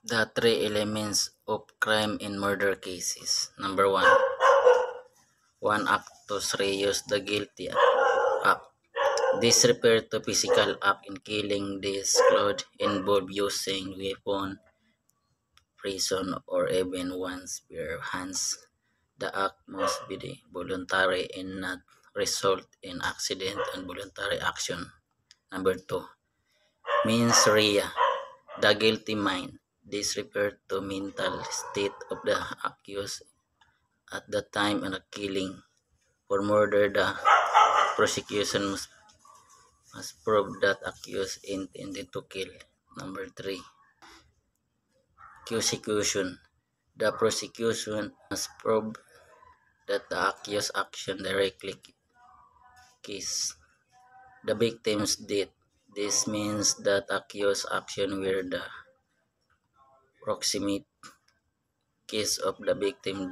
The three elements of crime in murder cases. Number 1 actus reus, the guilty act. This refers to physical act in killing. This could involve using weapon, prison, or even one's bare hands. The act must be voluntary and not result in accident and voluntary action. Number 2, mens rea, the guilty mind. This refers to mental state of the accused at the time of the killing. For murder, the prosecution must prove that accused intended to kill. Number 3, prosecution. The prosecution must prove that the accused action directly caused the victim's death. This means that accused action were the proximate cause of the victim's